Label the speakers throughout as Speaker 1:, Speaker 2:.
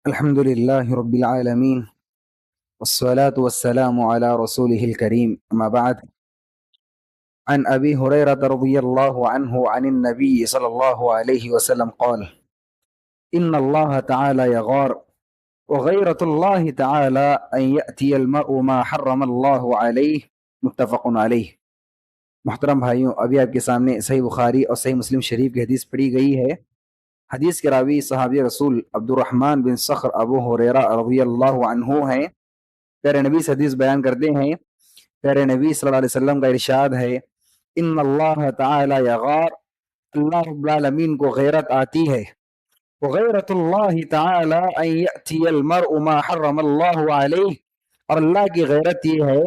Speaker 1: الحمد لله رب العالمين والصلاة والسلام على رسوله الكريم أما بعد. عن أبي هريرة رضي الله عنه عن النبي صلى الله عليه وسلم قال: إن الله تعالى يغار، وغيرة الله تعالى أن يأتي المرء ما حرم الله عليه. متفق علیہ. محترم بھائیوں، ابھی آپ کے سامنے صحیح بخاری اور صحیح مسلم شریف کی حدیث پڑھی گئی ہے. حدیث کے راوی صحابی رسول عبد الرحمن بن صخر ابو ہریرہ رضی اللہ عنہ ہیں. پیارے نبی سے حدیث بیان کرتے ہیں. پیارے نبی صلی اللہ علیہ وسلم کا ارشاد ہے: ان اللہ تعالی یغار، اللہ رب العالمین کو غیرت آتی ہے. وغیرت اللہ تعالی ان یأتی المرء ما حرم اللہ علیہ، اور اللہ کی غیرت یہ ہے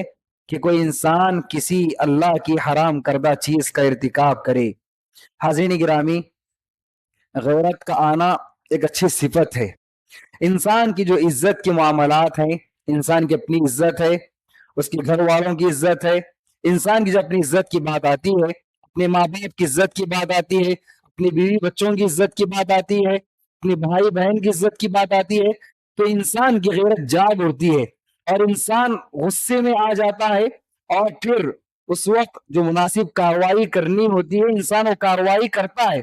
Speaker 1: کہ کوئی انسان کسی اللہ کی حرام کردہ چیز کا ارتکاب کرے. حاضرین گرامی، غیرت کا آنا ایک اچھی صفت ہے. انسان کی جو عزت کے معاملات ہیں، انسان کی اپنی عزت ہے، اس کے گھر والوں کی عزت ہے. انسان کی جو اپنی عزت کی بات آتی ہے، اپنے ماں باپ کی عزت کی بات آتی ہے، اپنی بیوی بچوں کی عزت کی بات آتی ہے، اپنے بھائی بہن کی عزت کی بات آتی ہے، تو انسان کی غیرت جاگ اٹھتی ہے اور انسان غصے میں آ جاتا ہے. اور پھر اس وقت جو مناسب کارروائی کرنی ہوتی ہے، انسان وہ کارروائی کرتا ہے.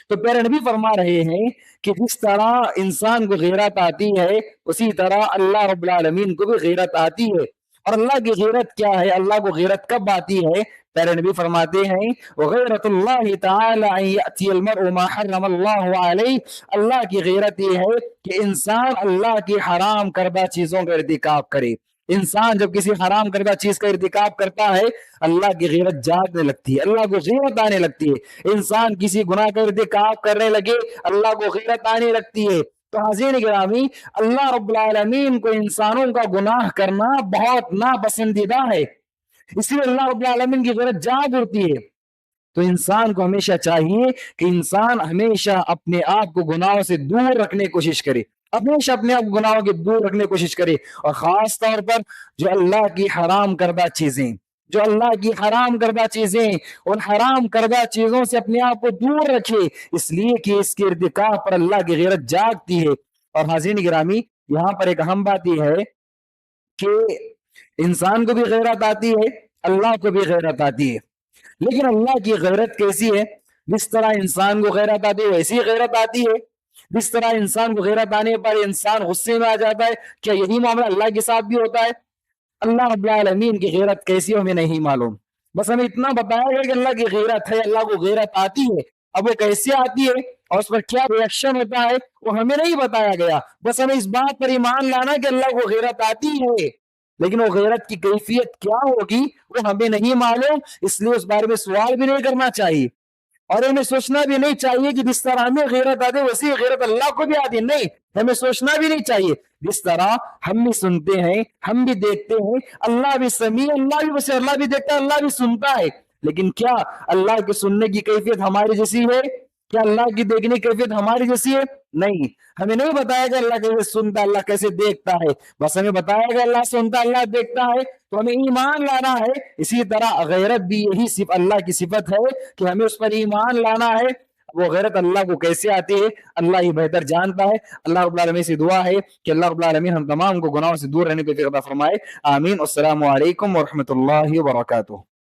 Speaker 1: تو پیارے نبی فرما رہے ہیں کہ جس طرح انسان کو غیرت آتی ہے، اسی طرح اللہ رب العالمین کو بھی غیرت آتی ہے. اور اللہ کی غیرت کیا ہے؟ اللہ کو غیرت کب آتی ہے؟ پیارے نبی فرماتے ہیں: وغیرت اللہ تعالی ان یأتی المرء ما حرم اللہ علیہ. اللہ کی غیرت یہ ہے کہ انسان اللہ کی حرام کردہ چیزوں کا ارتکاب کرے. انسان جب کسی حرام کردہ چیز کا ارتکاب کرتا ہے، اللہ کی غیرت جاگنے لگتی ہے، اللہ کو غیرت آنے لگتی ہے. انسان کسی گناہ کا ارتکاب کرنے لگے، اللہ کو غیرت آنے لگتی ہے. تو حاضرین گرامی، اللہ رب العالمین کو انسانوں کا گناہ کرنا بہت ناپسندیدہ ہے، اسی لیے اللہ رب العالمین کی غیرت جاگ اٹھتی ہے. تو انسان کو ہمیشہ چاہیے کہ انسان ہمیشہ اپنے آپ کو گناہوں سے دور رکھنے کی کوشش کرے، ہمیشہ اپنے آپ کو گناہوں کے دور رکھنے کی کوشش کرے. اور خاص طور پر جو اللہ کی حرام کردہ چیزیں، جو اللہ کی حرام کردہ چیزیں، ان حرام کردہ چیزوں سے اپنے آپ کو دور رکھے، اس لیے کہ اس کے ارتکاب پر اللہ کی غیرت جاگتی ہے. اور حاضرین گرامی، یہاں پر ایک اہم بات یہ ہے کہ انسان کو بھی غیرت آتی ہے، اللہ کو بھی غیرت آتی ہے. لیکن اللہ کی غیرت کیسی ہے؟ جس طرح انسان کو غیرت آتی ہے ویسی غیرت آتی ہے. جس طرح انسان کو غیرت آنے پر انسان غصے میں آ جاتا ہے، کیا یہی معاملہ اللہ کے ساتھ بھی ہوتا ہے؟ اللہ رب العالمین کی غیرت کیسی ہمیں نہیں معلوم، بس ہمیں اتنا بتایا گیا کہ اللہ کی غیرت ہے، اللہ کو غیرت آتی ہے. اب وہ کیسے آتی ہے اور اس پر کیا ریئیکشن ہوتا ہے وہ ہمیں نہیں بتایا گیا. بس ہمیں اس بات پر ایمان لانا کہ اللہ کو غیرت آتی ہے، لیکن وہ غیرت کی کیفیت کیا ہوگی وہ ہمیں نہیں معلوم. اس لیے اس بارے میں سوال بھی نہیں کرنا چاہیے، اور ہمیں سوچنا بھی نہیں چاہیے کہ جس طرح ہمیں غیرت آتی ہے ویسی غیرت اللہ کو بھی آتی ہے. نہیں، ہمیں سوچنا بھی نہیں چاہیے. جس طرح ہم بھی سنتے ہیں، ہم بھی دیکھتے ہیں، اللہ بھی سمیع، اللہ بھی بصیر، اللہ بھی دیکھتا ہے، اللہ بھی سنتا ہے. لیکن کیا اللہ کے سننے کی کیفیت ہماری جیسی ہے؟ کیا اللہ کی دیکھنے کی کیفیت ہماری جیسی ہے؟ نہیں. ہمیں نہیں بتایا کہ اللہ کیسے سنتا ہے، اللہ کیسے دیکھتا ہے، بس ہمیں بتایا کہ اللہ سنتا ہے، اللہ دیکھتا ہے. تو ہمیں ایمان لانا ہے. اسی طرح غیرت بھی یہی اللہ کی صفت ہے کہ ہمیں اس پر ایمان لانا ہے. وہ غیرت اللہ کو کیسے آتی ہے اللہ ہی بہتر جانتا ہے. اللہ رب العالمین سے دعا ہے کہ اللہ رب العالمین ہم تمام کو گناہوں سے دور رہنے کی توفیق عطا فرمائے. آمین. السلام علیکم ورحمۃ اللہ وبرکاتہ.